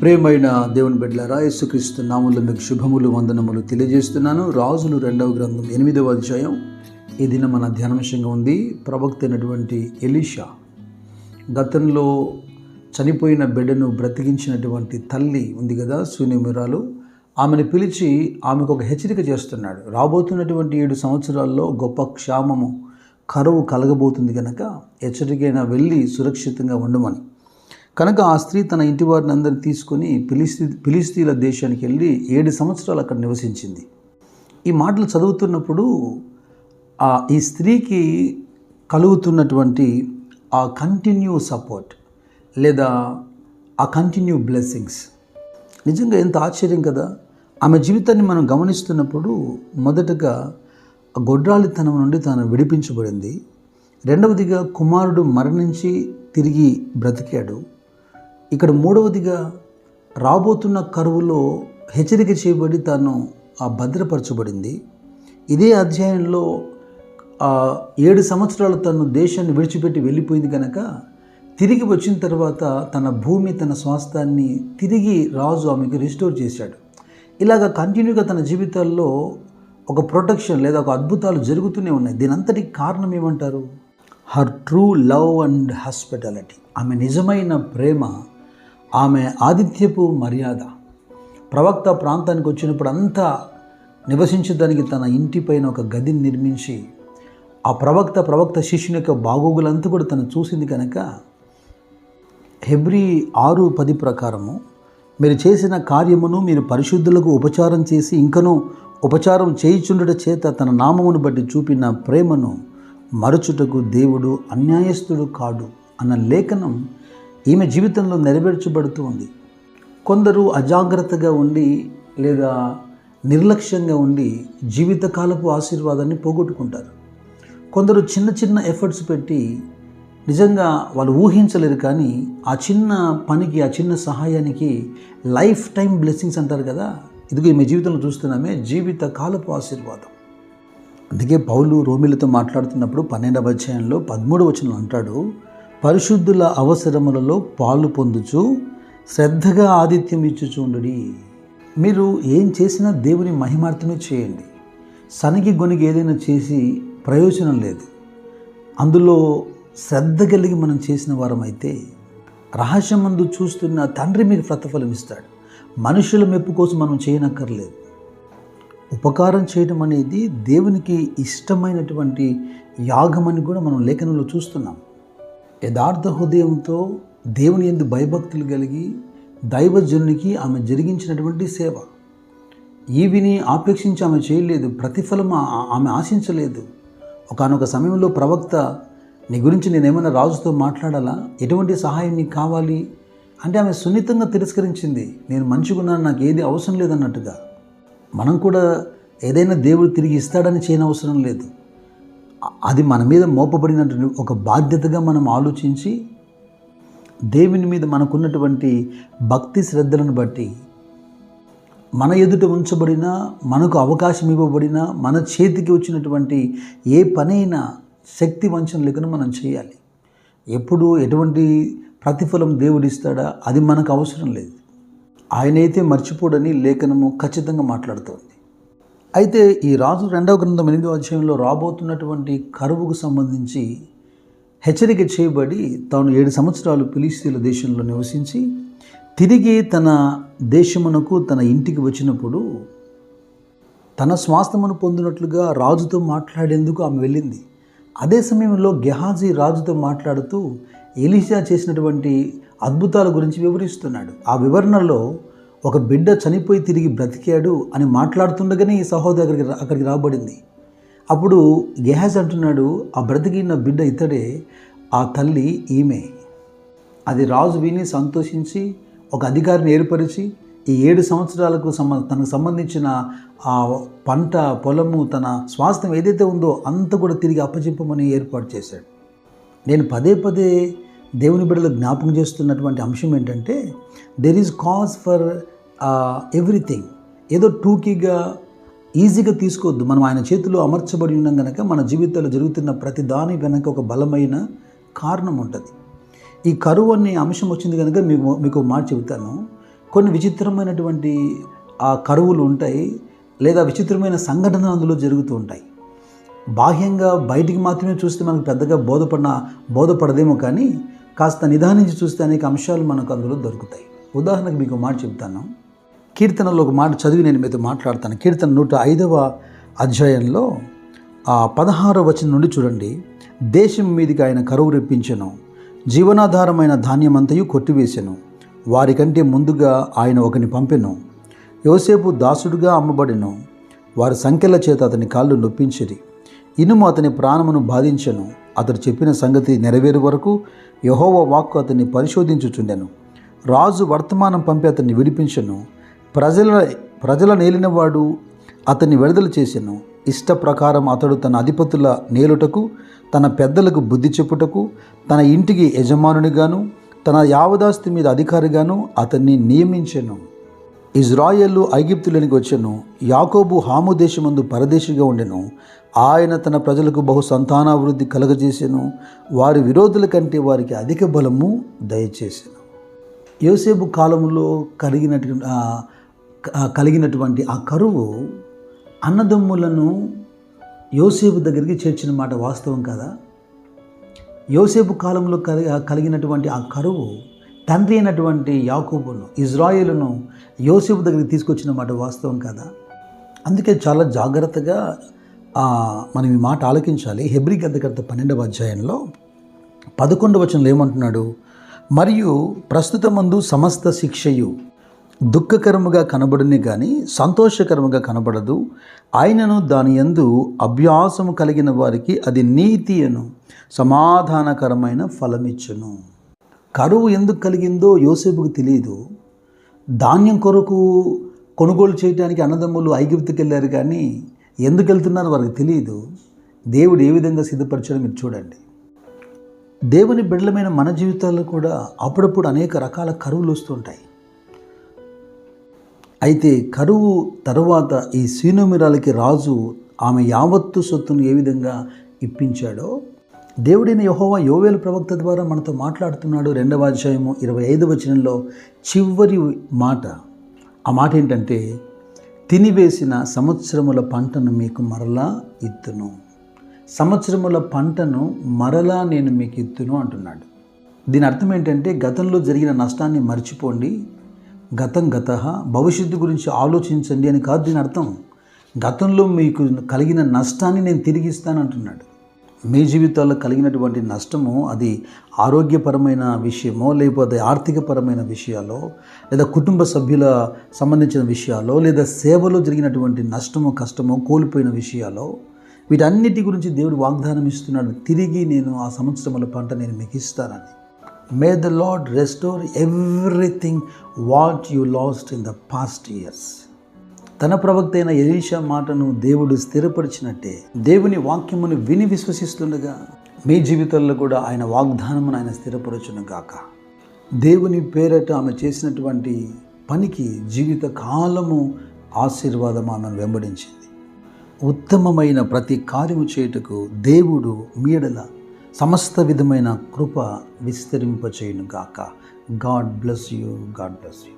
ప్రియమైన దేవుని బిడ్డలారా, యేసుక్రీస్తు నామములో మీకు శుభములు వందనములు తెలియజేస్తున్నాను. రాజులు 2వ గ్రంథం 8వ అధ్యాయం ఈ దిన మన ధ్యానాంశంగా ఉంది. ప్రవక్త అయినటువంటి ఎలీషా గతంలో చనిపోయిన బిడ్డను బ్రతికించినటువంటి తల్లి ఉంది కదా, శూన్యమురాలు. ఆమెను పిలిచి ఆమెకు ఒక హెచ్చరిక చేస్తున్నాడు. రాబోతున్నటువంటి 7 సంవత్సరాల్లో గొప్ప క్షామము, కరువు కలగబోతుంది కనుక హెచ్చరికైనా వెళ్ళి సురక్షితంగా ఉండమని. కనుక ఆ స్త్రీ తన ఇంటి వారిని అందరిని తీసుకొని ఫిలిస్తీన్ల దేశానికి వెళ్ళి 7 సంవత్సరాలు అక్కడ నివసించింది. ఈ మాటలు చదువుతున్నప్పుడు ఈ స్త్రీకి కలుగుతున్నటువంటి ఆ కంటిన్యూ సపోర్ట్ లేదా ఆ కంటిన్యూ బ్లెస్సింగ్స్ నిజంగా ఎంత ఆశ్చర్యం కదా. ఆమె జీవితాన్ని మనం గమనిస్తున్నప్పుడు మొదటగా గొడ్రాలితనం నుండి తాను విడిపించబడింది. రెండవదిగా కుమారుడు మరణించి తిరిగి బ్రతికాడు. ఇక్కడ మూడవదిగా రాబోతున్న కరువులో హెచ్చరిక చేయబడి తాను భద్రపరచబడింది. ఇదే అధ్యాయంలో 7 సంవత్సరాలు తను దేశాన్ని విడిచిపెట్టి వెళ్ళిపోయింది కనుక తిరిగి వచ్చిన తర్వాత తన భూమి, తన స్వాస్థాన్ని తిరిగి రాజు ఆమెకు రిస్టోర్ చేశాడు. ఇలాగ కంటిన్యూగా తన జీవితాల్లో ఒక ప్రొటెక్షన్ లేదా ఒక అద్భుతాలు జరుగుతూనే ఉన్నాయి. దీనంతటికి కారణం ఏమంటారు? Her true love and hospitality. ఆమె నిజమైన ప్రేమ, ఆమె ఆతిథ్యపు మర్యాద. ప్రవక్త ప్రాంతానికి వచ్చినప్పుడు అంతా నివసించడానికి తన ఇంటిపైన ఒక గదిని నిర్మించి ఆ ప్రవక్త శిష్యుని యొక్క బాగోగులంతా కూడా తను చూసింది కనుక హెబ్రీ 6:10 ప్రకారము, మీరు చేసిన కార్యమును మీరు పరిశుద్ధులకు ఉపచారం చేసి ఇంకనూ ఉపచారం చేయుచుండుట చేత తన నామమును బట్టి చూపిన ప్రేమను మరచుటకు దేవుడు అన్యాయస్తుడు కాడు అన్న లేఖనం ఈమె జీవితంలో నెరవేర్చబడుతూ ఉంది. కొందరు అజాగ్రత్తగా ఉండి లేదా నిర్లక్ష్యంగా ఉండి జీవితకాలపు ఆశీర్వాదాన్ని పోగొట్టుకుంటారు. కొందరు చిన్న చిన్న ఎఫర్ట్స్ పెట్టి నిజంగా వాళ్ళు ఊహించలేరు, కానీ ఆ చిన్న పనికి, ఆ చిన్న సహాయానికి లైఫ్ టైం బ్లెస్సింగ్స్ అంటారు కదా. ఇదిగో ఈమె జీవితంలో చూస్తున్నామే జీవిత కాలపు ఆశీర్వాదం. అందుకే పౌలు రోమిలతో మాట్లాడుతున్నప్పుడు 12వ అధ్యాయంలో 13వ వచనంలో అంటాడు, పరిశుద్ధుల అవసరములలో పాలు పొందుచు శ్రద్ధగా ఆతిథ్యం ఇచ్చుచుండుడి. మీరు ఏం చేసినా దేవుని మహిమార్థమే చేయండి. సనికి గొనిగి ఏదైనా చేసి ప్రయోజనం లేదు. అందులో శ్రద్ధ కలిగి మనం చేసిన వారమైతే రహస్యమందు చూస్తున్న తండ్రి మీకు ప్రతిఫలం ఇస్తాడు. మనుషుల మెప్పు కోసం మనం చేయనక్కర్లేదు. ఉపకారం చేయడం అనేది దేవునికి ఇష్టమైనటువంటి యాగమని కూడా మనం లేఖనంలో చూస్తున్నాం. యథార్థ హృదయంతో దేవుని యందు భయభక్తులు కలిగి దైవజనునికి ఆమె జరిగించినటువంటి సేవ. ఈవిని ఆపేక్షించి ఆమె చేయలేదు, ప్రతిఫలం ఆమె ఆశించలేదు. ఒకానొక సమయంలో ప్రవక్త, నీ గురించి నేనేమైనా రాజుతో మాట్లాడాలా, ఎటువంటి సహాయం నీకు కావాలి అంటే ఆమె సున్నితంగా తిరస్కరించింది. నేను మంచిగున్నాను, నాకు ఏది అవసరం లేదన్నట్టుగా. మనం కూడా ఏదైనా దేవుడు తిరిగి ఇస్తాడని చేయనవసరం లేదు. అది మన మీద మోపబడినటువంటి ఒక బాధ్యతగా మనం ఆలోచించి దేవుని మీద మనకున్నటువంటి భక్తి శ్రద్ధలను బట్టి మన ఎదుట ఉంచబడిన, మనకు అవకాశం ఇవ్వబడిన, మన చేతికి వచ్చినటువంటి ఏ పనైనా శక్తి వంచన లేకుండా మనం చేయాలి. ఎప్పుడు ఎటువంటి ప్రతిఫలం దేవుడు ఇస్తాడా అది మనకు అవసరం లేదు. ఆయనైతే మర్చిపోడని లేఖనము ఖచ్చితంగా మాట్లాడుతోంది. అయితే ఈ రాజు 2వ గ్రంథం 8వ అధ్యాయంలో రాబోతున్నటువంటి కరువుకు సంబంధించి హెచ్చరిక చేయబడి తాను 7 సంవత్సరాలు ఫిలిస్తీన్ల దేశంలో నివసించి తిరిగి తన దేశమునకు, తన ఇంటికి వచ్చినప్పుడు తన స్వాస్థ్యమును పొందినట్లుగా రాజుతో మాట్లాడేందుకు ఆమె వెళ్ళింది. అదే సమయంలో గెహాజీ రాజుతో మాట్లాడుతూ ఎలీషా చేసినటువంటి అద్భుతాల గురించి వివరిస్తున్నాడు. ఆ వివరణలో ఒక బిడ్డ చనిపోయి తిరిగి బ్రతికాడు అని మాట్లాడుతుండగానే ఈ సహోదరి అక్కడికి రాబడింది. అప్పుడు గెహాజీ అంటున్నాడు, ఆ బ్రతికిన బిడ్డ ఇతడే, ఆ తల్లి ఈమె. అది రాజు విని సంతోషించి ఒక అధికారిని ఏర్పరిచి ఈ 7 సంవత్సరాలకు తనకు సంబంధించిన ఆ పంట, పొలము, తన స్వాస్థ్యం ఏదైతే ఉందో అంత కూడా తిరిగి అప్పచెప్పమని ఏర్పాటు చేశాడు. నేను పదే పదే దేవుని బిడ్డలు జ్ఞాపకం చేస్తున్నటువంటి అంశం ఏంటంటే, there is cause for everything. ఏదో టూకీగా ఈజీగా తీసుకోవద్దు. మనం ఆయన చేతిలో అమర్చబడి ఉన్నాం కనుక మన జీవితంలో జరుగుతున్న ప్రతి దాని వెనక ఒక బలమైన కారణం ఉంటుంది. ఈ కరువు అనే అంశం వచ్చింది కనుక మీకు మాట చెబుతాను. కొన్ని విచిత్రమైనటువంటి ఆ కరువులు ఉంటాయి, లేదా విచిత్రమైన సంఘటనలు అందులో జరుగుతూ ఉంటాయి. బాహ్యంగా బయటికి మాత్రమే చూస్తే మనకు పెద్దగా బోధపడదేమో, కానీ కాస్త నిదానించి చూస్తే అనేక అంశాలు మనకు అందులో దొరుకుతాయి. ఉదాహరణకు మీకు మాట చెప్తాను. కీర్తనలో ఒక మాట చదివి నేను మీతో మాట్లాడతాను. కీర్తన 105వ అధ్యాయంలో 16వ వచనం నుండి చూడండి. దేశం మీదికి ఆయన కరువు రెప్పించెను, జీవనాధారమైన ధాన్యమంతయు కొట్టివేసెను. వారికంటే ముందుగా ఆయన ఒకని పంపెను. యోసేపు దాసుడుగా అమ్మబడెను. వారి సంఖ్యల చేత అతని కాళ్ళు నొప్పించిరి. ఇనుము అతని ప్రాణమును బాధించెను. అతడు చెప్పిన సంగతి నెరవేరు వరకు యెహోవా వాక్కు అతన్ని పరిశోధించుచుండెను. రాజు వర్తమానం పంపి అతన్ని విడిపించెను. ప్రజల నేలినవాడు అతన్ని విడుదల చేసెను. ఇష్ట ప్రకారం అతడు తన అధిపతుల నేలుటకు, తన పెద్దలకు బుద్ధి చెప్పుటకు, తన ఇంటికి యజమానునిగాను, తన యావదాస్తి మీద అధికారిగాను అతన్ని నియమించెను. ఇజ్రాయేలు ఐగుప్తులోనికి వచ్చెను. యాకోబు హాము దేశమందు పరదేశిగా ఉండెను. ఆయన తన ప్రజలకు బహు సంతానాభివృద్ధి కలగజేసెను. వారి విరోధుల కంటే వారికి అధిక బలము దయచేసెను. యోసేపు కాలంలో కలిగినటువంటి ఆ కరువు అన్నదమ్ములను యోసేపు దగ్గరికి చేర్చిన మాట వాస్తవం కదా. యోసేపు కాలంలో కలిగినటువంటి ఆ కరువు తండ్రి అయినటువంటి యాకోబును, ఇజ్రాయేలును యోసేపు దగ్గరికి తీసుకొచ్చిన మాట వాస్తవం కదా. అందుకే చాలా జాగ్రత్తగా మనం ఈ మాట ఆలకించాలి. హెబ్రీ గ్రంథకర్త 12వ అధ్యాయంలో 11వ వచనంలో ఏమంటున్నాడు? మరియు ప్రస్తుతమందు సమస్త శిక్షయు దుఃఖకరముగా కనబడుని కానీ సంతోషకరముగా కనబడదు. ఆయనను దాని యందు అభ్యాసము కలిగిన వారికి అది నీతి అను సమాధానకరమైన ఫలమిచ్చును. కరువు ఎందుకు కలిగిందో యోసేపుకు తెలియదు. ధాన్యం కొరకు కొనుగోలు చేయడానికి అన్నదమ్ములు ఐగుప్తుకి వెళ్ళారు, కానీ ఎందుకు వెళ్తున్నారో వారికి తెలియదు. దేవుడు ఏ విధంగా సిద్ధపరిచాడో మీరు చూడండి. దేవుని బిడ్డలమైన మన జీవితాల్లో కూడా అప్పుడప్పుడు అనేక రకాల కరువులు వస్తుంటాయి. అయితే కరువు తరువాత ఈ సీనోమిరాలకి రాజు ఆమె యావత్తు సొత్తును ఏ విధంగా ఇప్పించాడో దేవుడైన యెహోవా యోవేలు ప్రవక్త ద్వారా మనతో మాట్లాడుతున్నాడు. 2వ అధ్యాయము 25వ వచనంలో చివరి మాట. ఆ మాట ఏంటంటే, తినివేసిన సంవత్సరముల పంటను మీకు మరలా ఇత్తును. సంవత్సరముల పంటను మరలా నేను మీకు ఇత్తును అంటున్నాడు. దీని అర్థం ఏంటంటే, గతంలో జరిగిన నష్టాన్ని మర్చిపోండి, గతం గతః, భవిష్యత్తు గురించి ఆలోచించండి అని కాదు దీని అర్థం. గతంలో మీకు కలిగిన నష్టాన్ని నేను తిరిగిస్తాను అంటున్నాడు. మీ జీవితాల్లో కలిగినటువంటి నష్టము అది ఆరోగ్యపరమైన విషయమో, లేకపోతే ఆర్థికపరమైన విషయాలో, లేదా కుటుంబ సభ్యుల సంబంధించిన విషయాలో, లేదా సేవలో జరిగినటువంటి నష్టమో కష్టమో కోల్పోయిన విషయాలో, వీటన్నిటి గురించి దేవుడు వాగ్దానం ఇస్తున్నాడు. తిరిగి నేను ఆ సంవత్సరముల పంట నేను మీకు ఇస్తానని. May the lord restore everything what you last in the past years. తన ప్రవక్త అయిన ఎలీషా మాటను దేవుడు స్థిరపరిచినట్టే దేవుని వాక్యమును విని విశ్వసిస్తుండగా మీ జీవితాల్లో కూడా ఆయన వాగ్దానమును ఆయన స్థిరపరచును గాక. దేవుని పేరట ఆమె చేసినటువంటి పనికి జీవిత కాలము ఆశీర్వాదం ఆమెను వెంబడించింది. ఉత్తమమైన ప్రతి కార్యము చేయుటకు దేవుడు మీడల సమస్త విధమైన కృప విస్తరింపచేయును గాక. God bless you. God bless you.